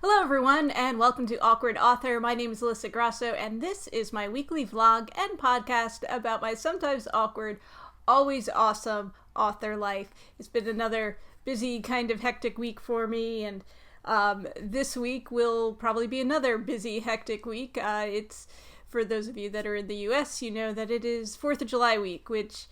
Hello everyone, and welcome to Awkward Author. My name is Alyssa Grasso, and this is my weekly vlog and podcast about my sometimes awkward, always awesome author life. It's been another busy, kind of hectic week for me, and this week will probably be another busy, hectic week. It's, for those of you that are in the US, you know that it is 4th of July week, which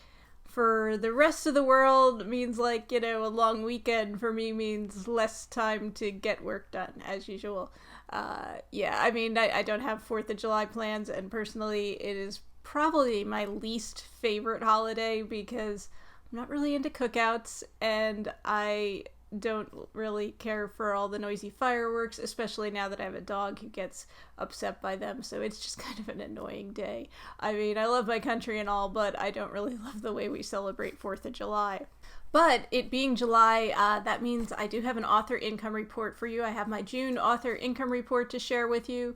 for the rest of the world means a long weekend. For me means less time to get work done, as usual. I don't have 4th of July plans, and personally it is probably my least favorite holiday because I'm not really into cookouts, and I don't really care for all the noisy fireworks, especially now that I have a dog who gets upset by them, so it's just kind of an annoying day. I mean, I love my country and all, but I don't really love the way we celebrate 4th of July. But it being July, that means I do have an author income report for you. I have my June author income report to share with you.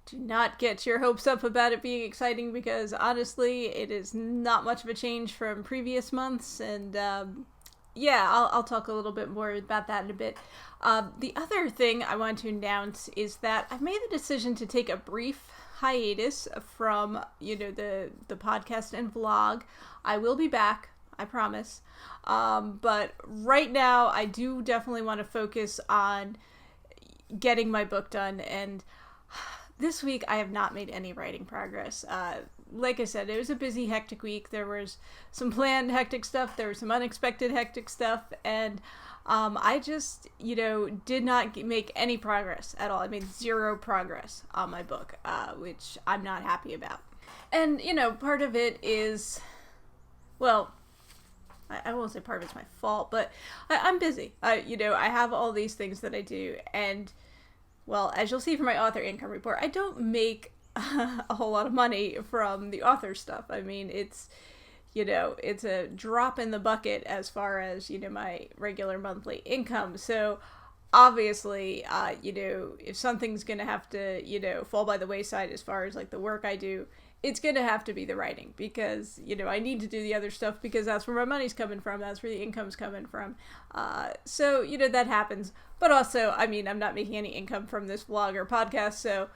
Do not get your hopes up about it being exciting because honestly, it is not much of a change from previous months, and I'll talk a little bit more about that in a bit. The other thing I want to announce is that I've made the decision to take a brief hiatus from, the podcast and vlog. I will be back, I promise. But right now, I do definitely want to focus on getting my book done, and this week I have not made any writing progress. Like I said, it was a busy, hectic week. There was some planned hectic stuff, there was some unexpected hectic stuff, and I just, did not make any progress at all. I made zero progress on my book, which I'm not happy about. And, part of it is, well, I won't say part of it's my fault, but I'm busy. I have all these things that I do, and, well, as you'll see from my author income report, I don't make a whole lot of money from the author stuff. I mean, it's a drop in the bucket as far as, my regular monthly income. So obviously, if something's going to have to, fall by the wayside as far as like the work I do, it's going to have to be the writing because, I need to do the other stuff because that's where my money's coming from. That's where the income's coming from. So, that happens. But also, I mean, I'm not making any income from this vlog or podcast, so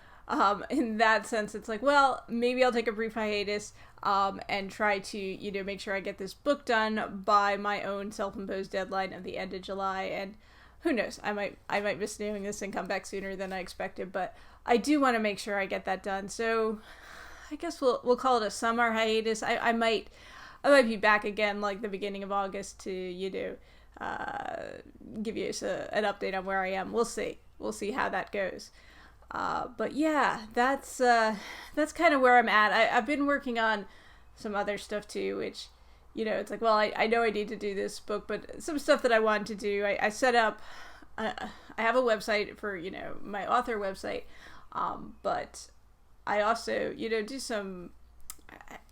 in that sense, it's like, well, maybe I'll take a brief hiatus, and try to, make sure I get this book done by my own self-imposed deadline of the end of July, and who knows, I might miss doing this and come back sooner than I expected, but I do want to make sure I get that done, so I guess we'll call it a summer hiatus. I might be back again, like, the beginning of August to, give you an update on where I am. We'll see how that goes. But yeah, that's kind of where I'm at. I've been working on some other stuff too, which, it's like, well, I know I need to do this book, but some stuff that I want to do, I set up, I have a website for, my author website, but I also, do some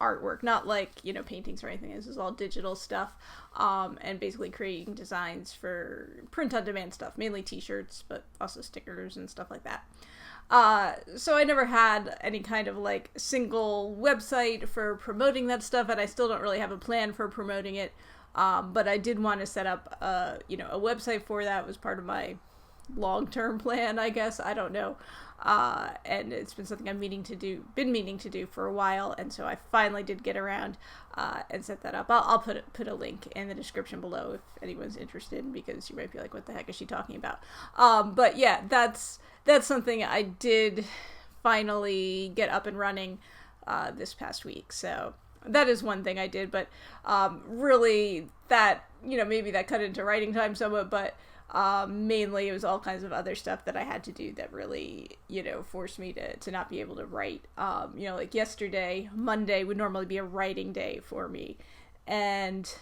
artwork, not like, paintings or anything. This is all digital stuff, and basically creating designs for print-on-demand stuff, mainly t-shirts, but also stickers and stuff like that. So I never had any kind of like single website for promoting that stuff, and I still don't really have a plan for promoting it. But I did want to set up, a website for that. It was part of my long-term plan, I guess. I don't know. And it's been something I've been meaning to do for a while, and so I finally did get around, and set that up. I'll put a link in the description below if anyone's interested, because you might be like, what the heck is she talking about? But yeah, that's something I did finally get up and running, this past week. So that is one thing I did, but, really that, maybe that cut into writing time somewhat, but, mainly it was all kinds of other stuff that I had to do that really, forced me to not be able to write. Like yesterday, Monday would normally be a writing day for me, and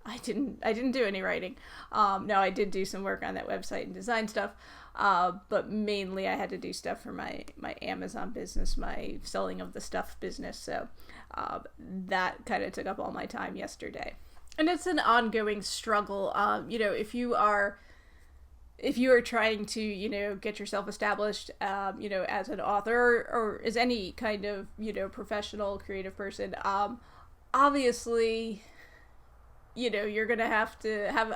I didn't do any writing. No, I did do some work on that website and design stuff, but mainly I had to do stuff for my Amazon business, my selling of the stuff business, so that kind of took up all my time yesterday. And it's an ongoing struggle. If you are trying to, get yourself established, as an author or as any kind of, professional creative person, obviously, you're going to have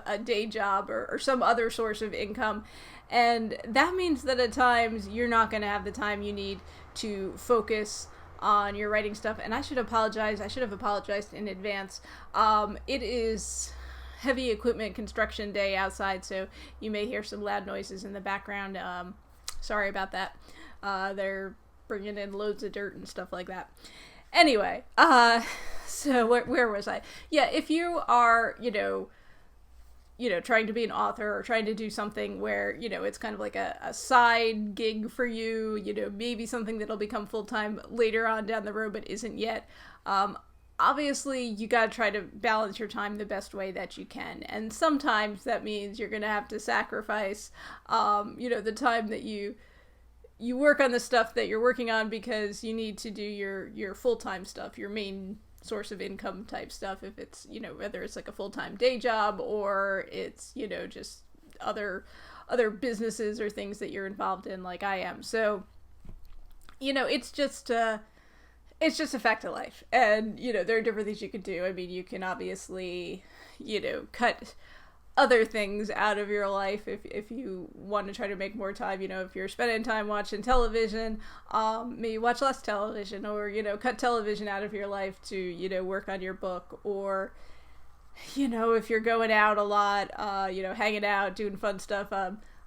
a day job or some other source of income. And that means that at times you're not going to have the time you need to focus on your writing stuff. And I should apologize. I should have apologized in advance. It is heavy equipment construction day outside, so you may hear some loud noises in the background. Sorry about that. They're bringing in loads of dirt and stuff like that. Anyway, so where was I? Yeah, if you are, trying to be an author or trying to do something where, it's kind of like a side gig for you, maybe something that'll become full-time later on down the road but isn't yet, obviously you got to try to balance your time the best way that you can. And sometimes that means you're going to have to sacrifice, the time that you work on the stuff that you're working on because you need to do your full-time stuff, your main source of income type stuff, if it's, whether it's like a full-time day job or it's, just other businesses or things that you're involved in like I am. So, it's just a fact of life. And, there are different things you can do. I mean, you can obviously, cut other things out of your life if you want to try to make more time. If you're spending time watching television, maybe watch less television, or cut television out of your life to work on your book. Or if you're going out a lot, hanging out, doing fun stuff,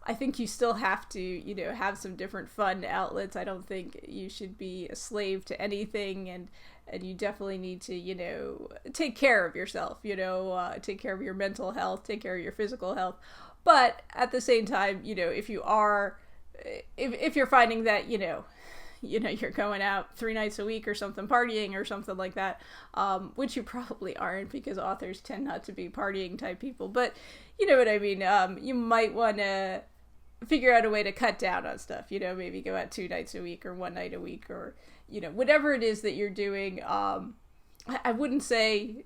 I think you still have to have some different fun outlets. I don't think you should be a slave to anything, and you definitely need to, take care of yourself, take care of your mental health, take care of your physical health. But at the same time, if you're finding that, you're going out 3 nights a week or something, partying or something like that, which you probably aren't, because authors tend not to be partying type people, but you know what I mean? You might want to figure out a way to cut down on stuff, maybe go out 2 nights a week or 1 night a week, or whatever it is that you're doing. I wouldn't say,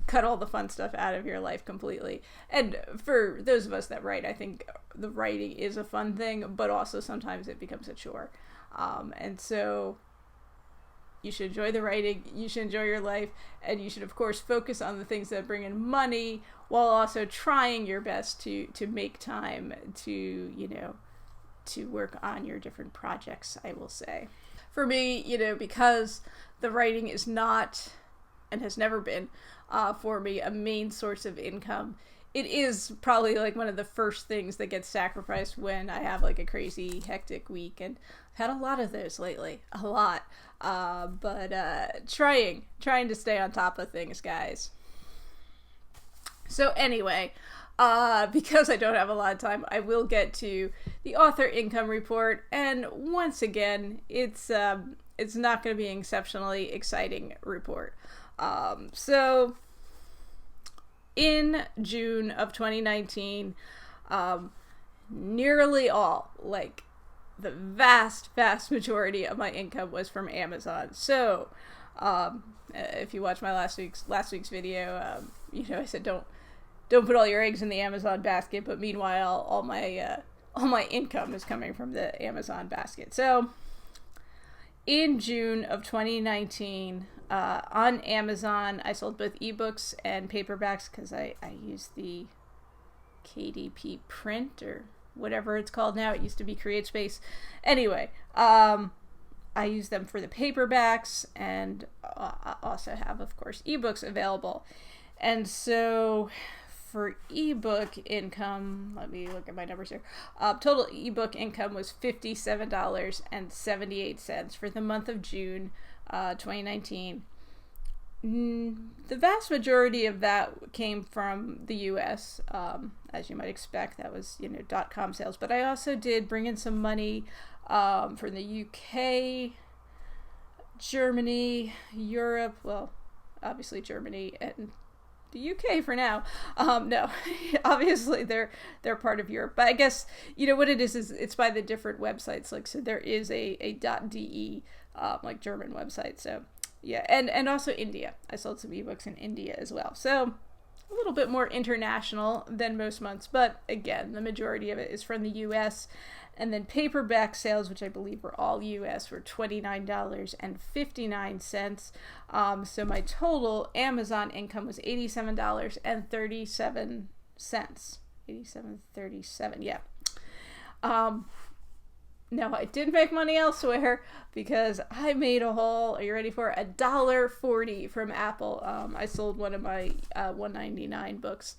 cut all the fun stuff out of your life completely. And for those of us that write, I think the writing is a fun thing, but also sometimes it becomes a chore. And so you should enjoy the writing, you should enjoy your life, and you should, of course, focus on the things that bring in money while also trying your best to make time to work on your different projects, I will say. For me, because the writing is not, and has never been, for me, a main source of income, it is probably like one of the first things that gets sacrificed when I have like a crazy hectic week, and I've had a lot of those lately, a lot. But trying to stay on top of things, guys. So anyway, because I don't have a lot of time, I will get to the author income report, and once again, it's not going to be an exceptionally exciting report. So in June of 2019, nearly all, like the vast majority of my income was from Amazon. So if you watch my last week's video, I said don't put all your eggs in the Amazon basket, but meanwhile all my income is coming from the Amazon basket. So in June of 2019, on Amazon, I sold both ebooks and paperbacks, because I use the KDP print, or whatever it's called now. It used to be CreateSpace. Anyway, I use them for the paperbacks, and I also have, of course, ebooks available. And so for ebook income, let me look at my numbers here. Total ebook income was $57.78 for the month of June 2019. The vast majority of that came from the US, as you might expect. That was, .com sales. But I also did bring in some money from the UK, Germany, Europe, well, obviously Germany, and the UK for now. No, obviously they're part of Europe, but I guess what it is it's by the different websites. Like, so there is a .de like German website. So yeah, and also India. I sold some ebooks in India as well. So a little bit more international than most months, but again, the majority of it is from the US. And then paperback sales, which I believe were all US, were $29.59. So my total Amazon income was $87.37. $87.37, yeah. No, I did make money elsewhere because I made a whole, are you ready for it? $1.40 from Apple. I sold one of my $1.99 books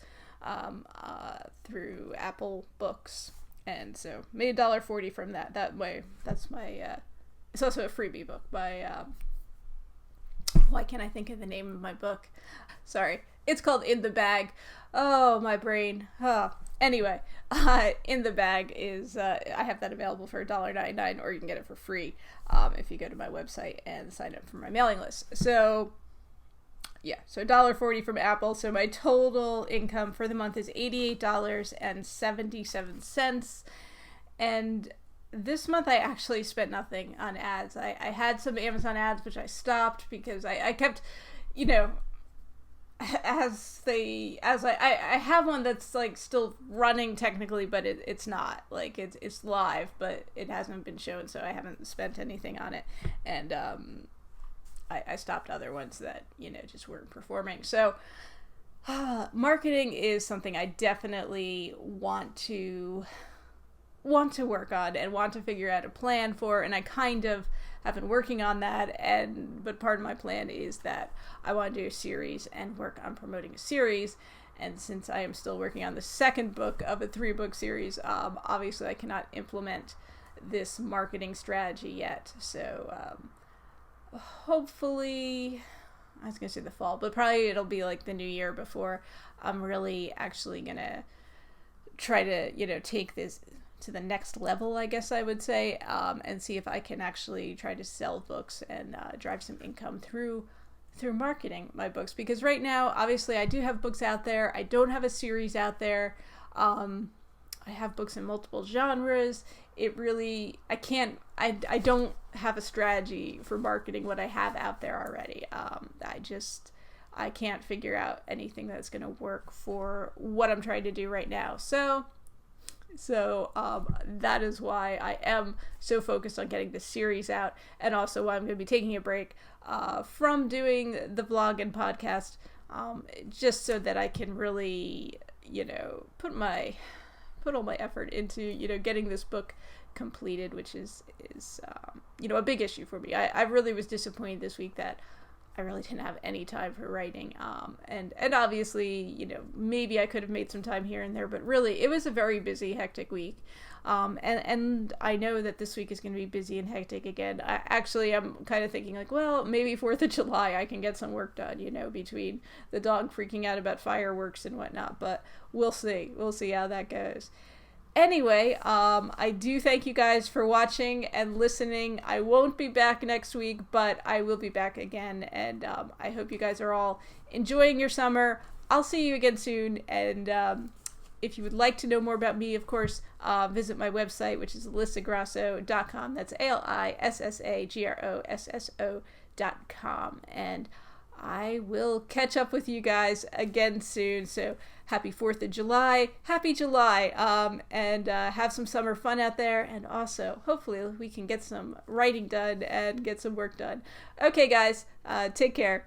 through Apple Books. And so made $1.40 from that. That way, that's my, it's also a freebie book by, why can't I think of the name of my book? Sorry. It's called In the Bag. Oh, my brain. Anyway, In the Bag is, I have that available for $1.99, or you can get it for free if you go to my website and sign up for my mailing list. So, yeah, so $1.40 from Apple. So my total income for the month is $88.77. And this month I actually spent nothing on ads. I had some Amazon ads, which I stopped because I kept, you know, I have one that's like still running technically, but it's not, like it's live, but it hasn't been shown, so I haven't spent anything on it. And I stopped other ones that, you know, just weren't performing. So marketing is something I definitely want to work on and want to figure out a plan for, and I kind of have been working on that, but part of my plan is that I want to do a series and work on promoting a series. And since I am still working on the second book of a 3-book series, obviously I cannot implement this marketing strategy yet. So hopefully, I was gonna say the fall, but probably it'll be like the new year before I'm really actually gonna try to, you know, take this to the next level, I guess I would say, and see if I can actually try to sell books and drive some income through marketing my books. Because right now, obviously, I do have books out there. I don't have a series out there. I have books in multiple genres. I don't have a strategy for marketing what I have out there already. I can't figure out anything that's going to work for what I'm trying to do right now. So that is why I am so focused on getting this series out, and also why I'm going to be taking a break from doing the vlog and podcast, just so that I can really, you know, put all my effort into, you know, getting this book completed, which is you know, a big issue for me. I really was disappointed this week that I really didn't have any time for writing, and obviously, you know, maybe I could have made some time here and there, but really it was a very busy, hectic week, and I know that this week is going to be busy and hectic again. I'm kind of thinking like, well, maybe 4th of July I can get some work done, you know, between the dog freaking out about fireworks and whatnot, but we'll see how that goes. Anyway, I do thank you guys for watching and listening. I won't be back next week, but I will be back again, and I hope you guys are all enjoying your summer. I'll see you again soon, and if you would like to know more about me, of course, visit my website, which is alysagrosso.com. That's ALISSAGROSSO.com, and I will catch up with you guys again soon. So happy 4th of July, happy July, and have some summer fun out there. And also, hopefully we can get some writing done and get some work done. Okay, guys, take care.